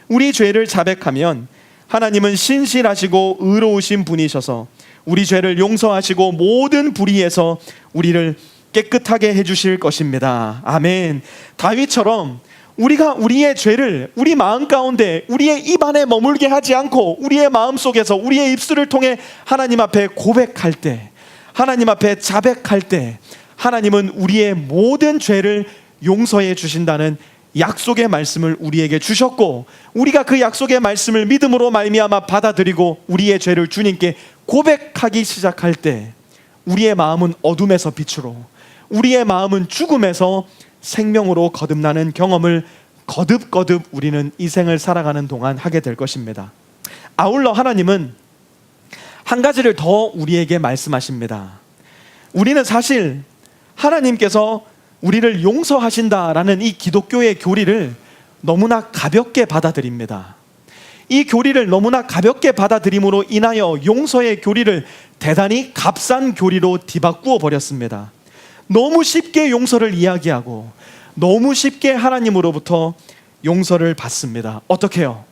우리 죄를 자백하면 하나님은 신실하시고 의로우신 분이셔서 우리 죄를 용서하시고 모든 불의에서 우리를 깨끗하게 해주실 것입니다. 아멘. 다윗처럼 우리가 우리의 죄를 우리 마음 가운데 우리의 입 안에 머물게 하지 않고 우리의 마음 속에서 우리의 입술을 통해 하나님 앞에 고백할 때, 하나님 앞에 자백할 때 하나님은 우리의 모든 죄를 용서해 주신다는 약속의 말씀을 우리에게 주셨고, 우리가 그 약속의 말씀을 믿음으로 말미암아 받아들이고 우리의 죄를 주님께 고백하기 시작할 때 우리의 마음은 어둠에서 빛으로, 우리의 마음은 죽음에서 생명으로 거듭나는 경험을 거듭거듭 우리는 이 생을 살아가는 동안 하게 될 것입니다. 아울러 하나님은 한 가지를 더 우리에게 말씀하십니다. 우리는 사실 하나님께서 우리를 용서하신다라는 이 기독교의 교리를 너무나 가볍게 받아들입니다. 이 교리를 너무나 가볍게 받아들임으로 인하여 용서의 교리를 대단히 값싼 교리로 뒤바꾸어 버렸습니다. 너무 쉽게 용서를 이야기하고 너무 쉽게 하나님으로부터 용서를 받습니다. 어떻게 해요?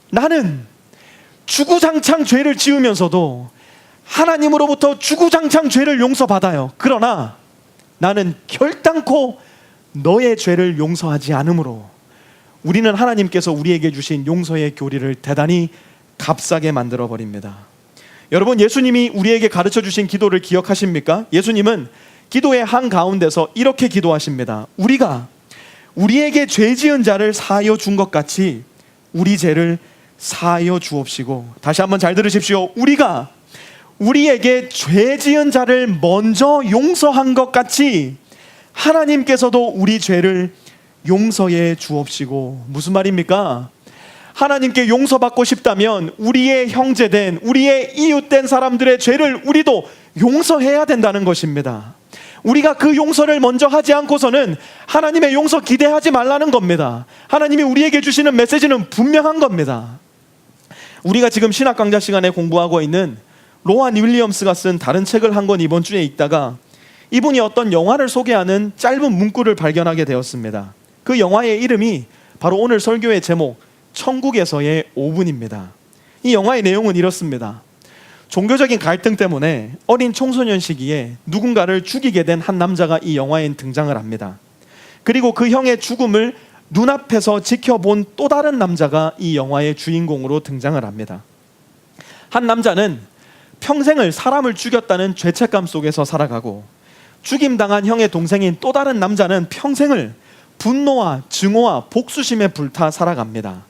나는 주구장창 죄를 지으면서도 하나님으로부터 주구장창 죄를 용서받아요. 그러나 나는 결단코 너의 죄를 용서하지 않으므로 우리는 하나님께서 우리에게 주신 용서의 교리를 대단히 값싸게 만들어 버립니다. 여러분, 예수님이 우리에게 가르쳐 주신 기도를 기억하십니까? 예수님은 기도의 한가운데서 이렇게 기도하십니다. 우리가 우리에게 죄 지은 자를 사하여 준 것 같이 우리 죄를 사하여 주옵시고, 다시 한번 잘 들으십시오. 우리가 우리에게 죄 지은 자를 먼저 용서한 것 같이 하나님께서도 우리 죄를 용서해 주옵시고. 무슨 말입니까? 하나님께 용서받고 싶다면 우리의 형제된, 우리의 이웃된 사람들의 죄를 우리도 용서해야 된다는 것입니다. 우리가 그 용서를 먼저 하지 않고서는 하나님의 용서 기대하지 말라는 겁니다. 하나님이 우리에게 주시는 메시지는 분명한 겁니다. 우리가 지금 신학 강좌 시간에 공부하고 있는 로안 윌리엄스가 쓴 다른 책을 한 권 이번 주에 읽다가 이분이 어떤 영화를 소개하는 짧은 문구를 발견하게 되었습니다. 그 영화의 이름이 바로 오늘 설교의 제목, 천국에서의 5분입니다. 이 영화의 내용은 이렇습니다. 종교적인 갈등 때문에 어린 청소년 시기에 누군가를 죽이게 된 한 남자가 이 영화에 등장을 합니다. 그리고 그 형의 죽음을 눈앞에서 지켜본 또 다른 남자가 이 영화의 주인공으로 등장을 합니다. 한 남자는 평생을 사람을 죽였다는 죄책감 속에서 살아가고, 죽임당한 형의 동생인 또 다른 남자는 평생을 분노와 증오와 복수심에 불타 살아갑니다.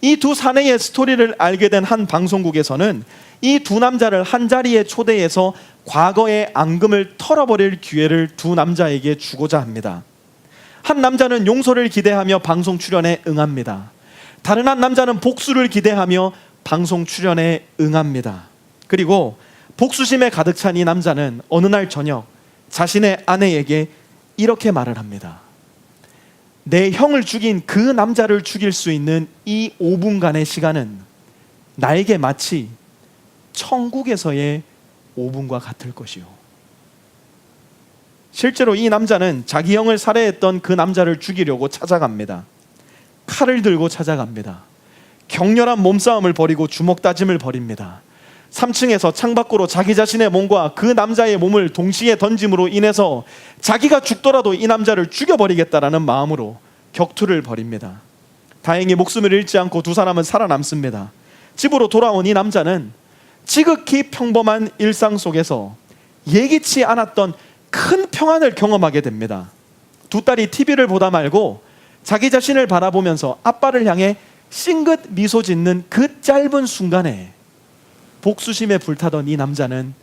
이 두 사내의 스토리를 알게 된 한 방송국에서는 이 두 남자를 한자리에 초대해서 과거의 앙금을 털어버릴 기회를 두 남자에게 주고자 합니다. 한 남자는 용서를 기대하며 방송 출연에 응합니다. 다른 한 남자는 복수를 기대하며 방송 출연에 응합니다. 그리고 복수심에 가득 찬 이 남자는 어느 날 저녁 자신의 아내에게 이렇게 말을 합니다. 내 형을 죽인 그 남자를 죽일 수 있는 이 5분간의 시간은 나에게 마치 천국에서의 5분과 같을 것이요. 실제로 이 남자는 자기 형을 살해했던 그 남자를 죽이려고 찾아갑니다. 칼을 들고 찾아갑니다. 격렬한 몸싸움을 벌이고 주먹 다짐을 벌입니다. 3층에서 창밖으로 자기 자신의 몸과 그 남자의 몸을 동시에 던짐으로 인해서 자기가 죽더라도 이 남자를 죽여버리겠다라는 마음으로 격투를 벌입니다. 다행히 목숨을 잃지 않고 두 사람은 살아남습니다. 집으로 돌아온 이 남자는 지극히 평범한 일상 속에서 예기치 않았던 큰 평안을 경험하게 됩니다. 두 딸이 TV를 보다 말고 자기 자신을 바라보면서 아빠를 향해 싱긋 미소 짓는 그 짧은 순간에 복수심에 불타던 이 남자는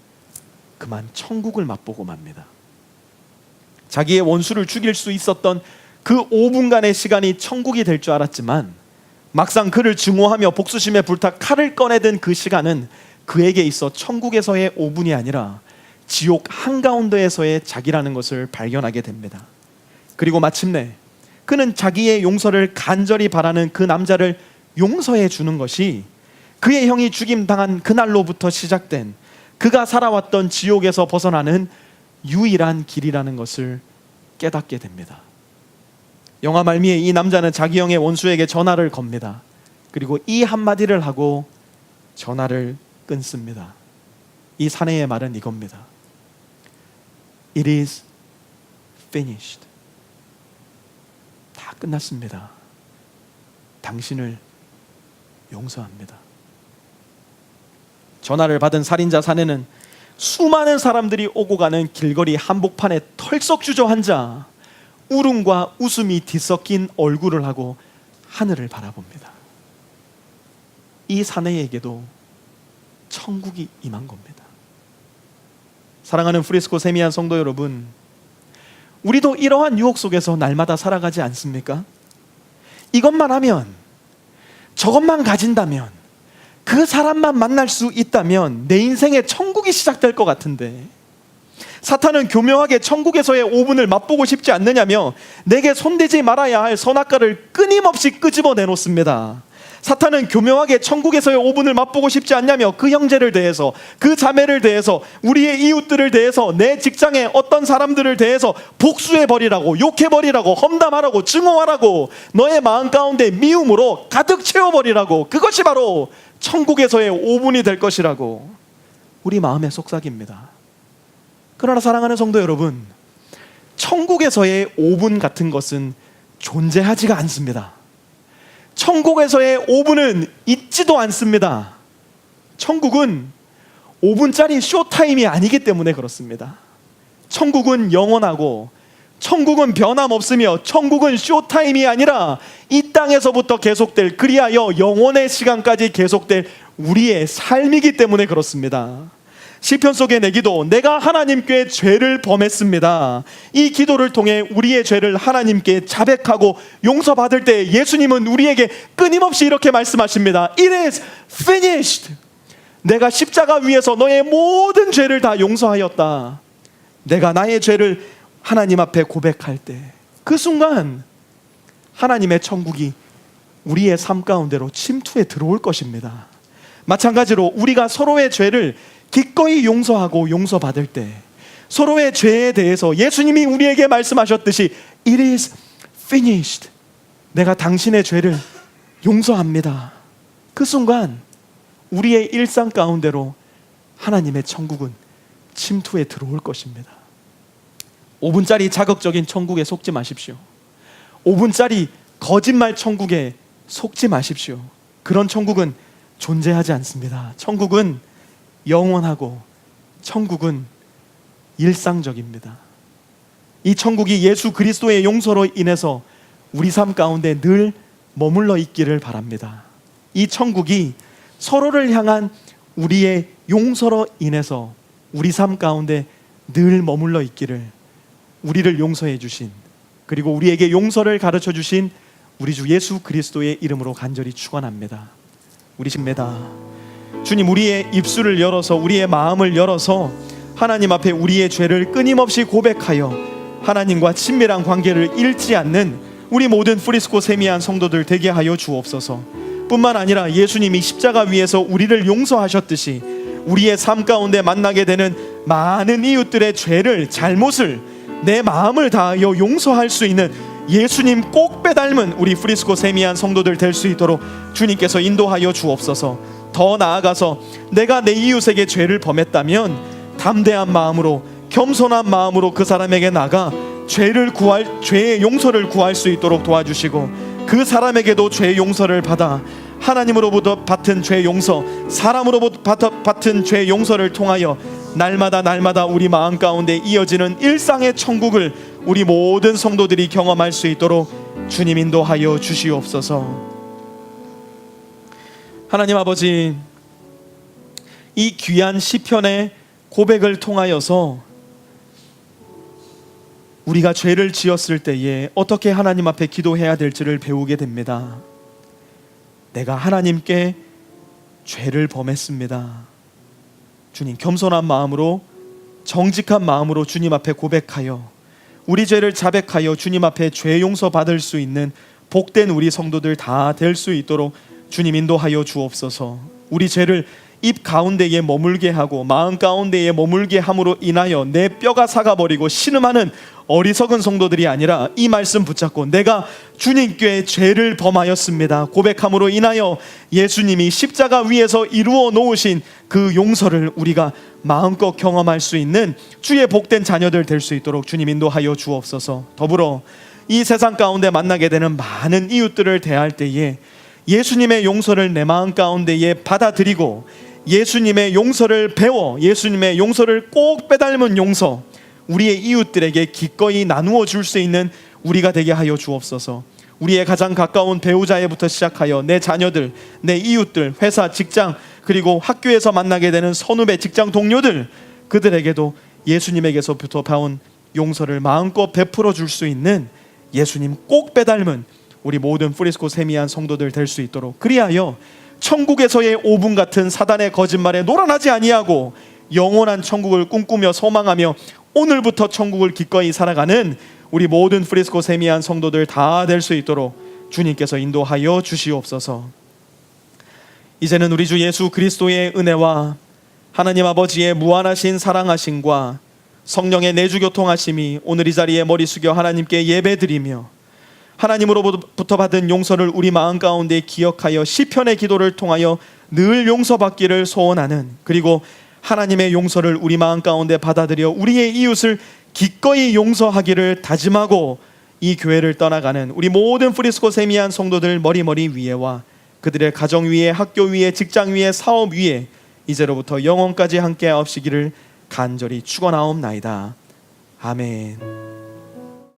그만 천국을 맛보고 맙니다. 자기의 원수를 죽일 수 있었던 그 5분간의 시간이 천국이 될 줄 알았지만 막상 그를 증오하며 복수심에 불타 칼을 꺼내든 그 시간은 그에게 있어 천국에서의 5분이 아니라 지옥 한가운데에서의 자기라는 것을 발견하게 됩니다. 그리고 마침내 그는 자기의 용서를 간절히 바라는 그 남자를 용서해 주는 것이 그의 형이 죽임당한 그날로부터 시작된 그가 살아왔던 지옥에서 벗어나는 유일한 길이라는 것을 깨닫게 됩니다. 영화 말미에 이 남자는 자기 형의 원수에게 전화를 겁니다. 그리고 이 한마디를 하고 전화를 끊습니다. 이 사내의 말은 이겁니다. It is finished. 다 끝났습니다. 당신을 용서합니다. 전화를 받은 살인자 사내는 수많은 사람들이 오고 가는 길거리 한복판에 털썩 주저앉아 울음과 웃음이 뒤섞인 얼굴을 하고 하늘을 바라봅니다. 이 사내에게도 천국이 임한 겁니다. 사랑하는 프리스코 세미한 성도 여러분, 우리도 이러한 유혹 속에서 날마다 살아가지 않습니까? 이것만 하면, 저것만 가진다면, 그 사람만 만날 수 있다면 내 인생에 천국이 시작될 것 같은데, 사탄은 교묘하게 천국에서의 5분을 맛보고 싶지 않느냐며 내게 손대지 말아야 할 선악과를 끊임없이 끄집어 내놓습니다. 사탄은 교묘하게 천국에서의 5분을 맛보고 싶지 않냐며 그 형제를 대해서, 그 자매를 대해서, 우리의 이웃들을 대해서, 내 직장의 어떤 사람들을 대해서 복수해버리라고, 욕해버리라고, 험담하라고, 증오하라고, 너의 마음 가운데 미움으로 가득 채워버리라고, 그것이 바로 천국에서의 5분이 될 것이라고 우리 마음에 속삭입니다. 그러나 사랑하는 성도 여러분, 천국에서의 5분 같은 것은 존재하지가 않습니다. 천국에서의 5분은 있지도 않습니다. 천국은 5분짜리 쇼타임이 아니기 때문에 그렇습니다. 천국은 영원하고 천국은 변함없으며 천국은 쇼타임이 아니라 이 땅에서부터 계속될, 그리하여 영원의 시간까지 계속될 우리의 삶이기 때문에 그렇습니다. 시편 속의 내 기도, 내가 하나님께 죄를 범했습니다. 이 기도를 통해 우리의 죄를 하나님께 자백하고 용서받을 때 예수님은 우리에게 끊임없이 이렇게 말씀하십니다. It is finished. 내가 십자가 위에서 너의 모든 죄를 다 용서하였다. 내가 나의 죄를 하나님 앞에 고백할 때 그 순간 하나님의 천국이 우리의 삶 가운데로 침투해 들어올 것입니다. 마찬가지로 우리가 서로의 죄를 기꺼이 용서하고 용서받을 때 서로의 죄에 대해서 예수님이 우리에게 말씀하셨듯이 It is finished. 내가 당신의 죄를 용서합니다. 그 순간 우리의 일상 가운데로 하나님의 천국은 침투해 들어올 것입니다. 5분짜리 자극적인 천국에 속지 마십시오. 5분짜리 거짓말 천국에 속지 마십시오. 그런 천국은 존재하지 않습니다. 천국은 영원하고 천국은 일상적입니다. 이 천국이 예수 그리스도의 용서로 인해서 우리 삶 가운데 늘 머물러 있기를 바랍니다. 이 천국이 서로를 향한 우리의 용서로 인해서 우리 삶 가운데 늘 머물러 있기를, 우리를 용서해 주신, 그리고 우리에게 용서를 가르쳐 주신 우리 주 예수 그리스도의 이름으로 간절히 축원합니다. 우리 집니다. 주님, 우리의 입술을 열어서, 우리의 마음을 열어서 하나님 앞에 우리의 죄를 끊임없이 고백하여 하나님과 친밀한 관계를 잃지 않는 우리 모든 프리스코 세미한 성도들 되게 하여 주옵소서. 뿐만 아니라 예수님이 십자가 위에서 우리를 용서하셨듯이 우리의 삶 가운데 만나게 되는 많은 이웃들의 죄를, 잘못을 내 마음을 다하여 용서할 수 있는 예수님 꼭 빼닮은 우리 프리스코 세미한 성도들 될 수 있도록 주님께서 인도하여 주옵소서. 더 나아가서 내가 내 이웃에게 죄를 범했다면 담대한 마음으로, 겸손한 마음으로 그 사람에게 나가 죄의 용서를 구할 수 있도록 도와주시고, 그 사람에게도 죄의 용서를 받아 하나님으로부터 받은 죄 용서, 사람으로부터 받은 죄 용서를 통하여 날마다 우리 마음 가운데 이어지는 일상의 천국을 우리 모든 성도들이 경험할 수 있도록 주님 인도하여 주시옵소서. 하나님 아버지, 이 귀한 시편의 고백을 통하여서 우리가 죄를 지었을 때에 어떻게 하나님 앞에 기도해야 될지를 배우게 됩니다. 내가 하나님께 죄를 범했습니다. 주님, 겸손한 마음으로, 정직한 마음으로 주님 앞에 고백하여 우리 죄를 자백하여 주님 앞에 죄 용서 받을 수 있는 복된 우리 성도들 다 될 수 있도록 주님 인도하여 주옵소서. 우리 죄를 입 가운데에 머물게 하고 마음 가운데에 머물게 함으로 인하여 내 뼈가 삭아버리고 신음하는 어리석은 성도들이 아니라 이 말씀 붙잡고 내가 주님께 죄를 범하였습니다 고백함으로 인하여 예수님이 십자가 위에서 이루어 놓으신 그 용서를 우리가 마음껏 경험할 수 있는 주의 복된 자녀들 될 수 있도록 주님 인도하여 주옵소서. 더불어 이 세상 가운데 만나게 되는 많은 이웃들을 대할 때에 예수님의 용서를 내 마음 가운데에 받아들이고 예수님의 용서를 배워 예수님의 용서를 꼭 빼닮은 용서 우리의 이웃들에게 기꺼이 나누어 줄 수 있는 우리가 되게 하여 주옵소서. 우리의 가장 가까운 배우자에부터 시작하여 내 자녀들, 내 이웃들, 회사, 직장, 그리고 학교에서 만나게 되는 선후배, 직장 동료들, 그들에게도 예수님에게서부터 봐온 용서를 마음껏 베풀어 줄 수 있는 예수님 꼭 빼닮은 우리 모든 프리스코 세미한 성도들 될 수 있도록, 그리하여 천국에서의 5분 같은 사단의 거짓말에 놀아나지 아니하고 영원한 천국을 꿈꾸며 소망하며 오늘부터 천국을 기꺼이 살아가는 우리 모든 프리스코 세미한 성도들 다 될 수 있도록 주님께서 인도하여 주시옵소서. 이제는 우리 주 예수 그리스도의 은혜와 하나님 아버지의 무한하신 사랑하심과 성령의 내주교통하심이 오늘 이 자리에 머리 숙여 하나님께 예배드리며 하나님으로부터 받은 용서를 우리 마음 가운데 기억하여 시편의 기도를 통하여 늘 용서받기를 소원하는, 그리고 하나님의 용서를 우리 마음 가운데 받아들여 우리의 이웃을 기꺼이 용서하기를 다짐하고 이 교회를 떠나가는 우리 모든 프리스코 세미한 성도들 머리 위에와 그들의 가정 위에, 학교 위에, 직장 위에, 사업 위에 이제로부터 영원까지 함께 하옵시기를 간절히 축원하옵나이다. 아멘.